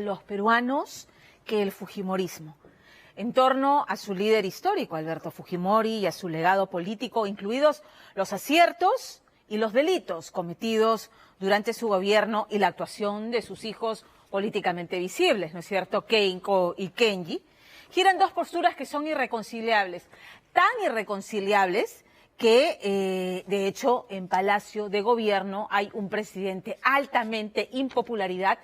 los peruanos que el fujimorismo, en torno a su líder histórico, Alberto Fujimori, y a su legado político, incluidos los aciertos y los delitos cometidos durante su gobierno y la actuación de sus hijos políticamente visibles, ¿no es cierto?, Keiko y Kenji, giran dos posturas que son irreconciliables, tan irreconciliables que, de hecho, en Palacio de Gobierno hay un presidente altamente impopularidad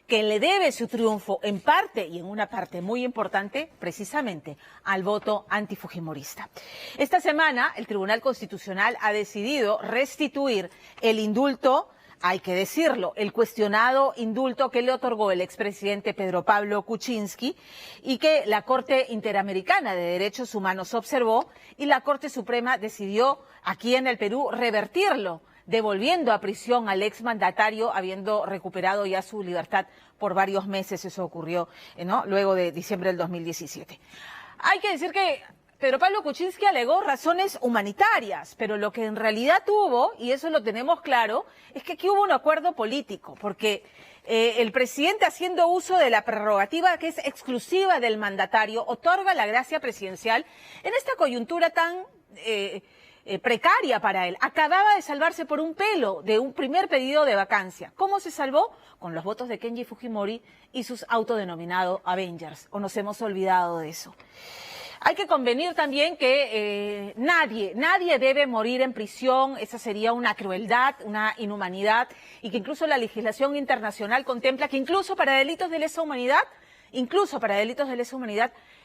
que le debe su triunfo en parte, y en una parte muy importante, precisamente al voto antifujimorista. Esta semana el Tribunal Constitucional ha decidido restituir el indulto, hay que decirlo, el cuestionado indulto que le otorgó el expresidente Pedro Pablo Kuczynski y que la Corte Interamericana de Derechos Humanos observó y la Corte Suprema decidió aquí en el Perú revertirlo, devolviendo a prisión al exmandatario, habiendo recuperado ya su libertad por varios meses. Eso ocurrió, ¿no?, luego de diciembre del 2017. Hay que decir que Pedro Pablo Kuczynski alegó razones humanitarias, pero lo que en realidad hubo, y eso lo tenemos claro, es que aquí hubo un acuerdo político, porque el presidente, haciendo uso de la prerrogativa que es exclusiva del mandatario, otorga la gracia presidencial en esta coyuntura tan precaria para él. Acababa de salvarse por un pelo de un primer pedido de vacancia. ¿Cómo se salvó? Con los votos de Kenji Fujimori y sus autodenominados Avengers. ¿O nos hemos olvidado de eso? Hay que convenir también que nadie debe morir en prisión. Esa sería una crueldad, una inhumanidad, y que incluso la legislación internacional contempla que incluso para delitos de lesa humanidad,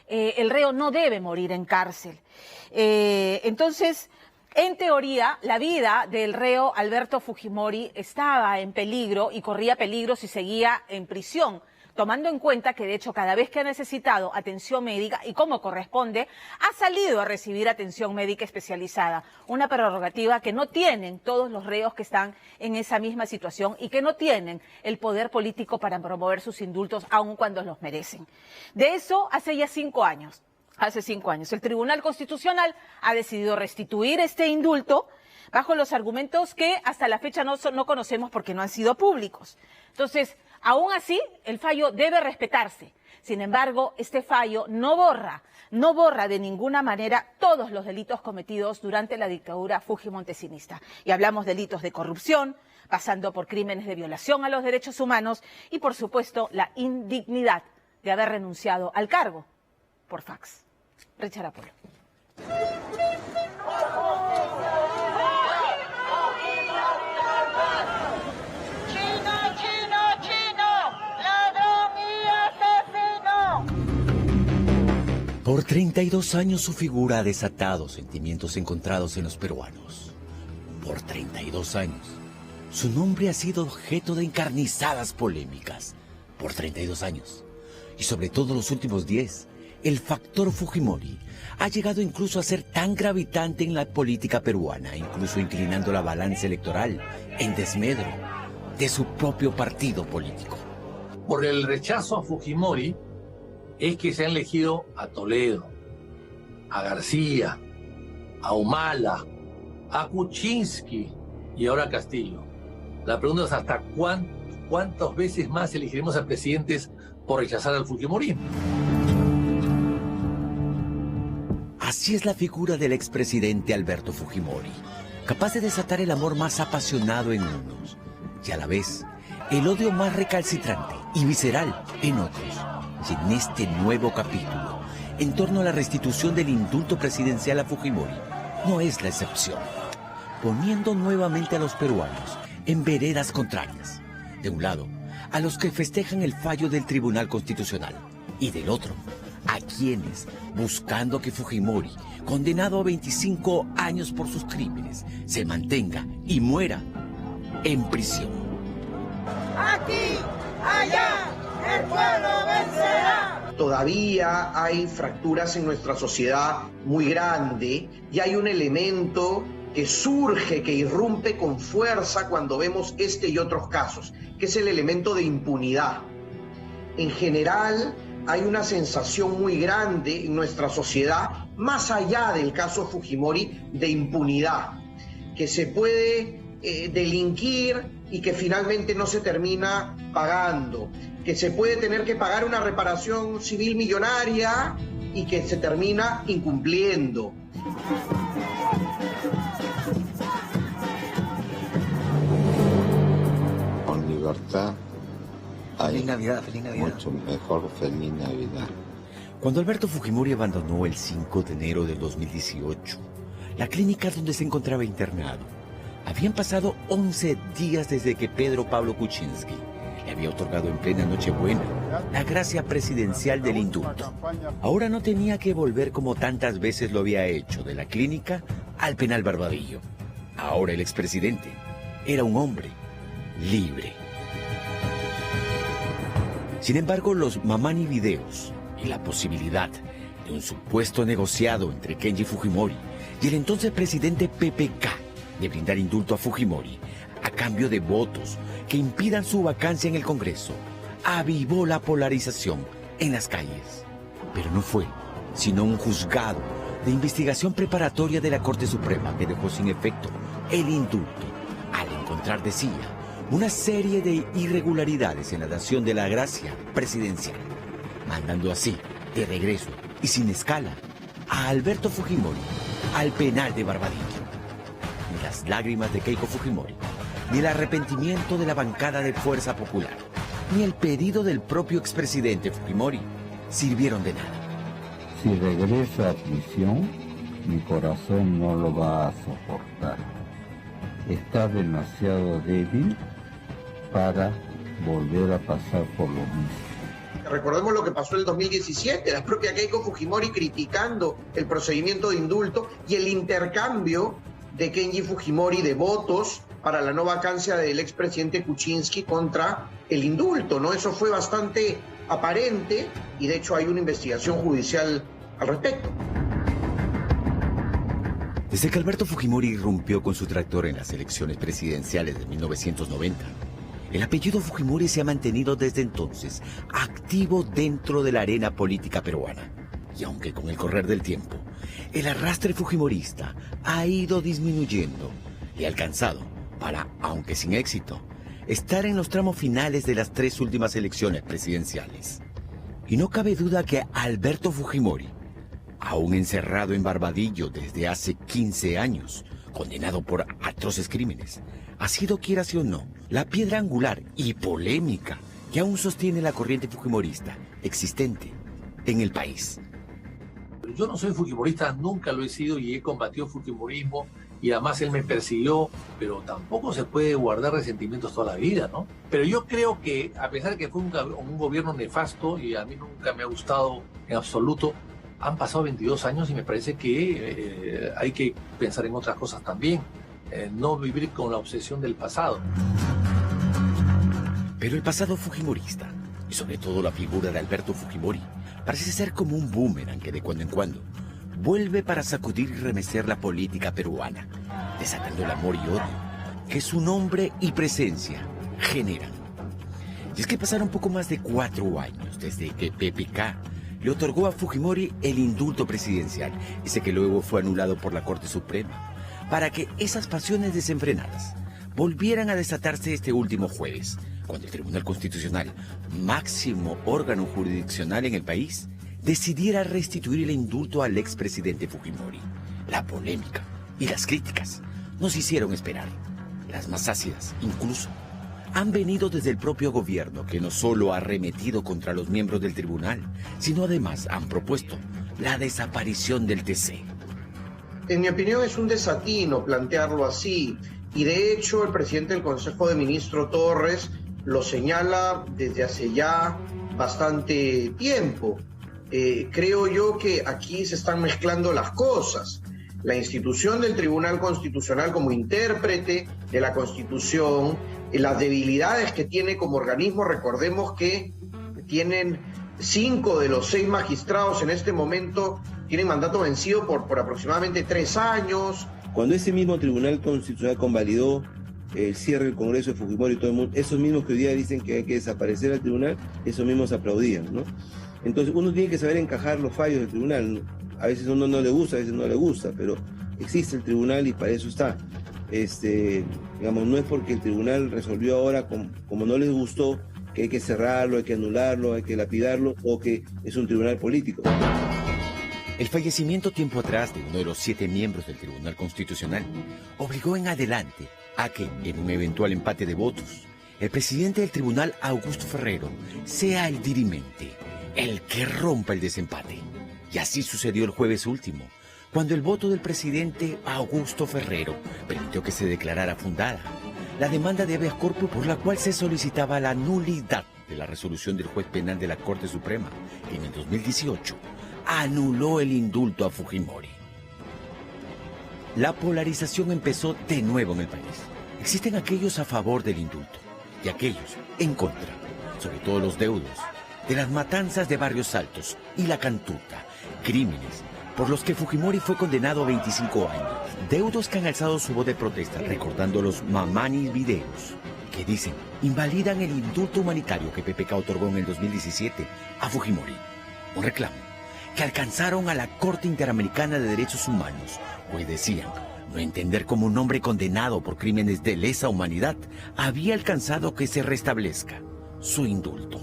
el reo no debe morir en cárcel. Entonces, en teoría, la vida del reo Alberto Fujimori estaba en peligro y corría peligro si seguía en prisión, tomando en cuenta que, de hecho, cada vez que ha necesitado atención médica y como corresponde, ha salido a recibir atención médica especializada, una prerrogativa que no tienen todos los reos que están en esa misma situación y que no tienen el poder político para promover sus indultos, aun cuando los merecen. De eso hace ya 5 años. Hace 5 años. El Tribunal Constitucional ha decidido restituir este indulto bajo los argumentos que hasta la fecha no conocemos porque no han sido públicos. Entonces, aún así, el fallo debe respetarse. Sin embargo, este fallo no borra de ninguna manera todos los delitos cometidos durante la dictadura fujimontesinista. Y hablamos de delitos de corrupción, pasando por crímenes de violación a los derechos humanos y, por supuesto, la indignidad de haber renunciado al cargo por fax. Richard Apolo. Por 32 años su figura ha desatado sentimientos encontrados en los peruanos. Por 32 años su nombre ha sido objeto de encarnizadas polémicas. Por 32 años. Y sobre todo los últimos 10, el factor Fujimori ha llegado incluso a ser tan gravitante en la política peruana, incluso inclinando la balanza electoral en desmedro de su propio partido político. Por el rechazo a Fujimori es que se han elegido a Toledo, a García, a Humala, a Kuczynski y ahora a Castillo. La pregunta es ¿hasta cuántas veces más elegiremos a presidentes por rechazar al fujimorismo? Así es la figura del expresidente Alberto Fujimori, capaz de desatar el amor más apasionado en unos y a la vez el odio más recalcitrante y visceral en otros. Y en este nuevo capítulo, en torno a la restitución del indulto presidencial a Fujimori, no es la excepción, poniendo nuevamente a los peruanos en veredas contrarias. De un lado, a los que festejan el fallo del Tribunal Constitucional, y del otro, a quienes, buscando que Fujimori, condenado a 25 años por sus crímenes, se mantenga y muera en prisión. Aquí, allá, el pueblo vencerá. Todavía hay fracturas en nuestra sociedad muy grande y hay un elemento que surge, que irrumpe con fuerza cuando vemos este y otros casos, que es el elemento de impunidad. En general, hay una sensación muy grande en nuestra sociedad, más allá del caso Fujimori, de impunidad, que se puede delinquir y que finalmente no se termina pagando, que se puede tener que pagar una reparación civil millonaria y que se termina incumpliendo. Con libertad hay Feliz Navidad, feliz Navidad. mucho mejor feliz Navidad. Cuando Alberto Fujimori abandonó el 5 de enero del 2018, la clínica donde se encontraba internado, habían pasado 11 días desde que Pedro Pablo Kuczynski le había otorgado en plena Nochebuena la gracia presidencial del indulto. Ahora no tenía que volver como tantas veces lo había hecho de la clínica al penal Barbadillo. Ahora el expresidente era un hombre libre. Sin embargo, los Mamani videos y la posibilidad de un supuesto negociado entre Kenji Fujimori y el entonces presidente PPK de brindar indulto a Fujimori a cambio de votos que impidan su vacancia en el Congreso avivó la polarización en las calles. Pero no fue sino un juzgado de investigación preparatoria de la Corte Suprema que dejó sin efecto el indulto al encontrar, decía, una serie de irregularidades en la dación de la gracia presidencial, mandando así, de regreso y sin escala, a Alberto Fujimori al penal de Barbadillo. Ni las lágrimas de Keiko Fujimori, ni el arrepentimiento de la bancada de Fuerza Popular, ni el pedido del propio expresidente Fujimori sirvieron de nada. Si regresa a prisión, mi corazón no lo va a soportar. Está demasiado débil para volver a pasar por lo mismo. Recordemos lo que pasó en el 2017, la propia Keiko Fujimori criticando el procedimiento de indulto y el intercambio de Kenji Fujimori de votos para la no vacancia del expresidente Kuczynski contra el indulto, ¿no? Eso fue bastante aparente y de hecho hay una investigación judicial al respecto. Desde que Alberto Fujimori irrumpió con su tractor en las elecciones presidenciales de 1990, el apellido Fujimori se ha mantenido desde entonces activo dentro de la arena política peruana. Y aunque con el correr del tiempo, el arrastre fujimorista ha ido disminuyendo y ha alcanzado para, aunque sin éxito, estar en los tramos finales de las 3 últimas elecciones presidenciales. Y no cabe duda que Alberto Fujimori, aún encerrado en Barbadillo desde hace 15 años, condenado por atroces crímenes, ha sido, quieras o no, la piedra angular y polémica que aún sostiene la corriente fujimorista existente en el país. Yo no soy fujimorista, nunca lo he sido y he combatido el fujimorismo y además él me persiguió, pero tampoco se puede guardar resentimientos toda la vida, ¿no? Pero yo creo que a pesar de que fue un gobierno nefasto y a mí nunca me ha gustado en absoluto, han pasado 22 años y me parece que hay que pensar en otras cosas también, no vivir con la obsesión del pasado. Pero el pasado fujimorista, y sobre todo la figura de Alberto Fujimori, parece ser como un boomerang que de cuando en cuando vuelve para sacudir y remecer la política peruana, desatando el amor y odio que su nombre y presencia generan. Y es que pasaron poco más de 4 años desde que PPK le otorgó a Fujimori el indulto presidencial, ese que luego fue anulado por la Corte Suprema, para que esas pasiones desenfrenadas volvieran a desatarse este último jueves, cuando el Tribunal Constitucional, máximo órgano jurisdiccional en el país, decidiera restituir el indulto al expresidente Fujimori. La polémica y las críticas nos hicieron esperar. Las más ácidas, incluso, han venido desde el propio gobierno, que no solo ha arremetido contra los miembros del tribunal, sino además han propuesto la desaparición del TC. En mi opinión es un desatino plantearlo así, y de hecho el presidente del Consejo de Ministros, Torres, lo señala desde hace ya bastante tiempo. Creo yo que aquí se están mezclando las cosas. La institución del Tribunal Constitucional como intérprete de la Constitución, las debilidades que tiene como organismo, recordemos que tienen 5 de los 6 magistrados en este momento, tienen mandato vencido por aproximadamente 3 años. Cuando ese mismo Tribunal Constitucional convalidó el cierre del Congreso de Fujimori y todo el mundo, esos mismos que hoy día dicen que hay que desaparecer al tribunal, esos mismos aplaudían, ¿no? Entonces uno tiene que saber encajar los fallos del tribunal, ¿no? A veces a uno no le gusta, a veces no le gusta, pero existe el tribunal y para eso está. Digamos, no es porque el tribunal resolvió ahora como no les gustó que hay que cerrarlo, hay que anularlo, hay que lapidarlo, o que es un tribunal político. El fallecimiento tiempo atrás de uno de los 7 miembros del Tribunal Constitucional obligó en adelante a que, en un eventual empate de votos, el presidente del tribunal, Augusto Ferrero, sea el dirimente, el que rompa el desempate. Y así sucedió el jueves último, cuando el voto del presidente Augusto Ferrero permitió que se declarara fundada la demanda de habeas corpus por la cual se solicitaba la nulidad de la resolución del juez penal de la Corte Suprema, que en el 2018 anuló el indulto a Fujimori. La polarización empezó de nuevo en el país. Existen aquellos a favor del indulto y aquellos en contra, sobre todo los deudos, de las matanzas de Barrios Altos y La Cantuta, crímenes por los que Fujimori fue condenado a 25 años. Deudos que han alzado su voz de protesta, recordando los Mamani videos, que dicen invalidan el indulto humanitario que PPK otorgó en el 2017 a Fujimori. Un reclamo que alcanzaron a la Corte Interamericana de Derechos Humanos, pues decían no entender cómo un hombre condenado por crímenes de lesa humanidad había alcanzado que se restablezca su indulto.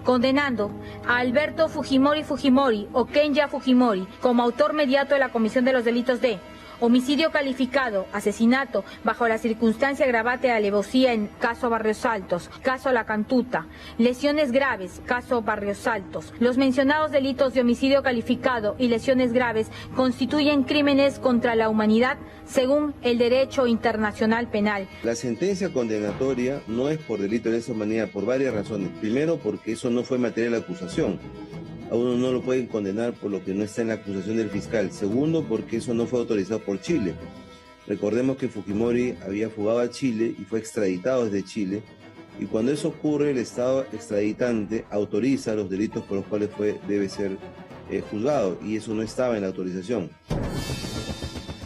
Condenando a Alberto Fujimori Fujimori o Kenya Fujimori como autor mediato de la comisión de los delitos de homicidio calificado, asesinato bajo la circunstancia agravante de alevosía en caso Barrios Altos, caso La Cantuta, lesiones graves, caso Barrios Altos. Los mencionados delitos de homicidio calificado y lesiones graves constituyen crímenes contra la humanidad según el derecho internacional penal. La sentencia condenatoria no es por delito de lesa humanidad por varias razones. Primero, porque eso no fue materia de la acusación. A uno no lo pueden condenar por lo que no está en la acusación del fiscal. Segundo, porque eso no fue autorizado por Chile. Recordemos que Fujimori había fugado a Chile y fue extraditado desde Chile. Y cuando eso ocurre, el Estado extraditante autoriza los delitos por los cuales debe ser juzgado. Y eso no estaba en la autorización.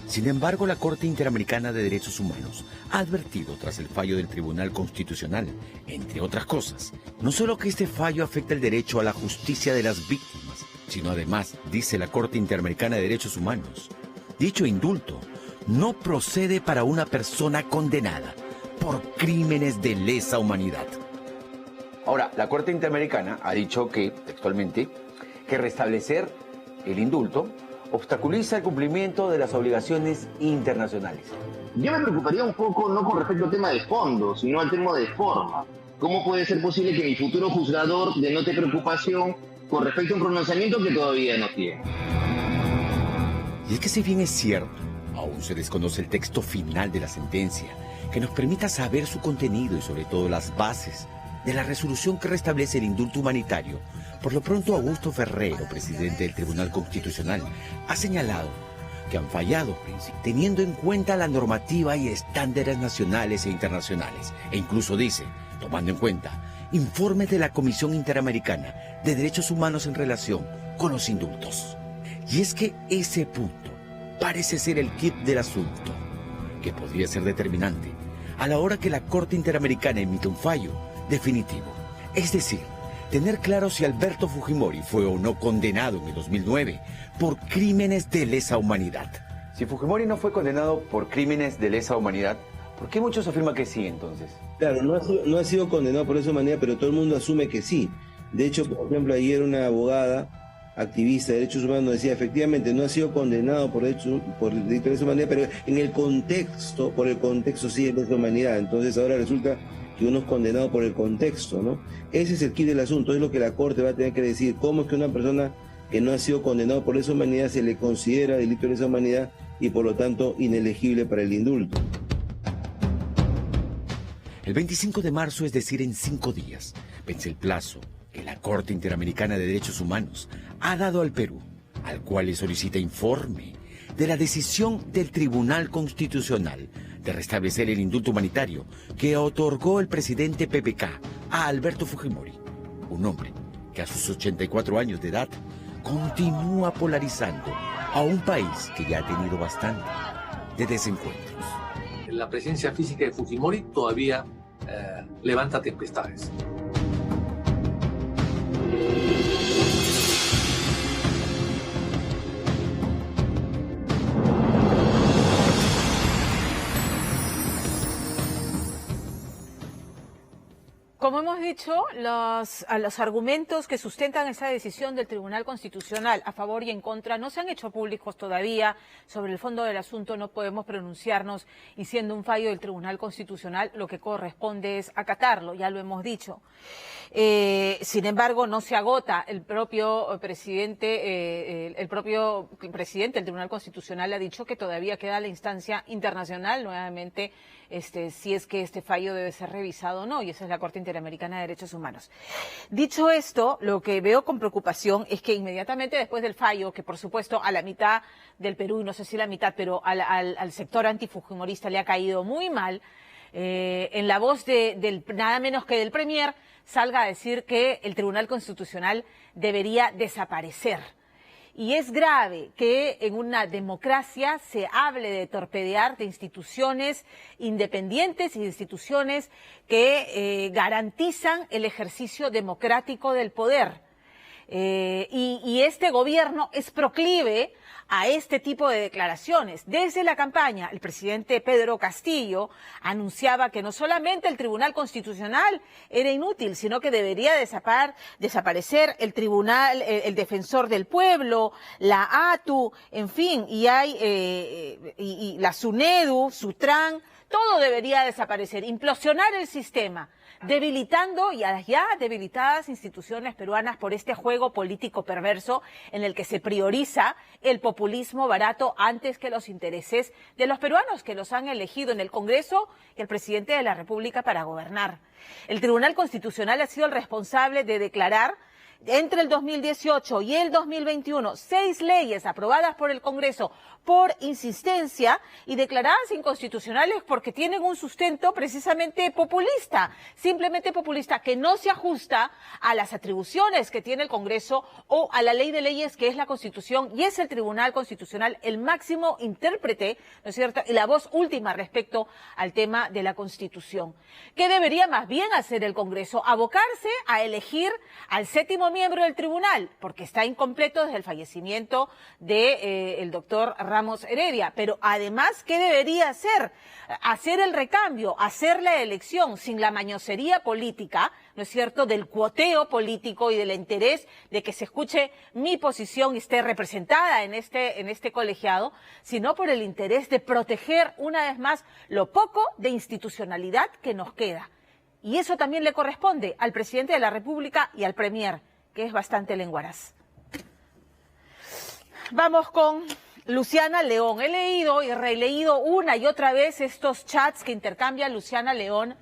Sin embargo, la Corte Interamericana de Derechos Humanos ha advertido tras el fallo del Tribunal Constitucional, entre otras cosas, no solo que este fallo afecta el derecho a la justicia de las víctimas, sino además, dice la Corte Interamericana de Derechos Humanos, dicho indulto no procede para una persona condenada por crímenes de lesa humanidad. Ahora, la Corte Interamericana ha dicho que, textualmente, que restablecer el indulto obstaculiza el cumplimiento de las obligaciones internacionales. Yo me preocuparía un poco no con respecto al tema de fondo, sino al tema de forma. ¿Cómo puede ser posible que mi futuro juzgador denote preocupación con respecto a un pronunciamiento que todavía no tiene? Y es que si bien es cierto, aún se desconoce el texto final de la sentencia, que nos permita saber su contenido y sobre todo las bases de la resolución que restablece el indulto humanitario, por lo pronto Augusto Ferrero, presidente del Tribunal Constitucional, ha señalado que han fallado, teniendo en cuenta la normativa y estándares nacionales e internacionales, e incluso dice, tomando en cuenta, informes de la Comisión Interamericana de Derechos Humanos en relación con los indultos. Y es que ese punto parece ser el quid del asunto, que podría ser determinante a la hora que la Corte Interamericana emite un fallo definitivo. Es decir, tener claro si Alberto Fujimori fue o no condenado en el 2009 por crímenes de lesa humanidad. Si Fujimori no fue condenado por crímenes de lesa humanidad, ¿por qué muchos afirman que sí entonces? Claro, no ha sido condenado por lesa humanidad, pero todo el mundo asume que sí. De hecho, por ejemplo, ayer una abogada activista de derechos humanos decía, efectivamente, no ha sido condenado por delito de lesa humanidad, pero por el contexto sí es lesa humanidad. Entonces ahora resulta que uno es condenado por el contexto, ¿no? Ese es el quid del asunto, es lo que la Corte va a tener que decir, cómo es que una persona que no ha sido condenado por lesa humanidad se le considera delito de lesa humanidad y por lo tanto inelegible para el indulto. El 25 de marzo, es decir, en 5 días, vence el plazo que la Corte Interamericana de Derechos Humanos ha dado al Perú, al cual le solicita informe de la decisión del Tribunal Constitucional de restablecer el indulto humanitario que otorgó el presidente PPK a Alberto Fujimori, un hombre que a sus 84 años de edad continúa polarizando a un país que ya ha tenido bastante de desencuentros. La presencia física de Fujimori todavía levanta tempestades. Como hemos dicho, los argumentos que sustentan esa decisión del Tribunal Constitucional a favor y en contra no se han hecho públicos todavía. Sobre el fondo del asunto no podemos pronunciarnos y siendo un fallo del Tribunal Constitucional lo que corresponde es acatarlo, ya lo hemos dicho. Sin embargo, no se agota. El propio presidente del Tribunal Constitucional ha dicho que todavía queda la instancia internacional nuevamente, si es que este fallo debe ser revisado o no, y esa es la Corte Interamericana de Derechos Humanos. Dicho esto, lo que veo con preocupación es que inmediatamente después del fallo, que por supuesto a la mitad del Perú, y no sé si la mitad, pero al sector antifujimorista le ha caído muy mal, en la voz del nada menos que del Premier, salga a decir que el Tribunal Constitucional debería desaparecer. Y es grave que en una democracia se hable de torpedear de instituciones independientes y de instituciones que garantizan el ejercicio democrático del poder. Y este gobierno es proclive a este tipo de declaraciones. Desde la campaña, el presidente Pedro Castillo anunciaba que no solamente el Tribunal Constitucional era inútil, sino que debería desaparecer el Tribunal, el Defensor del Pueblo, la ATU, en fin, y la SUNEDU, SUTRAN, todo debería desaparecer, implosionar el sistema, debilitando y a las ya debilitadas instituciones peruanas por este juego político perverso en el que se prioriza el populismo barato antes que los intereses de los peruanos que los han elegido en el Congreso y el presidente de la República para gobernar. El Tribunal Constitucional ha sido el responsable de declarar entre el 2018 y el 2021 6 leyes aprobadas por el Congreso por insistencia y declaradas inconstitucionales porque tienen un sustento precisamente populista, simplemente populista, que no se ajusta a las atribuciones que tiene el Congreso o a la ley de leyes que es la Constitución, y es el Tribunal Constitucional el máximo intérprete, ¿no es cierto?, y la voz última respecto al tema de la Constitución. ¿Qué debería más bien hacer el Congreso? Abocarse a elegir al séptimo miembro del tribunal, porque está incompleto desde el fallecimiento del doctor Ramos Heredia. Pero además, ¿qué debería hacer? Hacer el recambio, hacer la elección sin la mañosería política, ¿no es cierto?, del cuoteo político y del interés de que se escuche mi posición y esté representada en este colegiado, sino por el interés de proteger una vez más lo poco de institucionalidad que nos queda. Y eso también le corresponde al presidente de la República y al Premier, que es bastante lenguaraz. Vamos con Luciana León. He leído y releído una y otra vez estos chats que intercambia Luciana León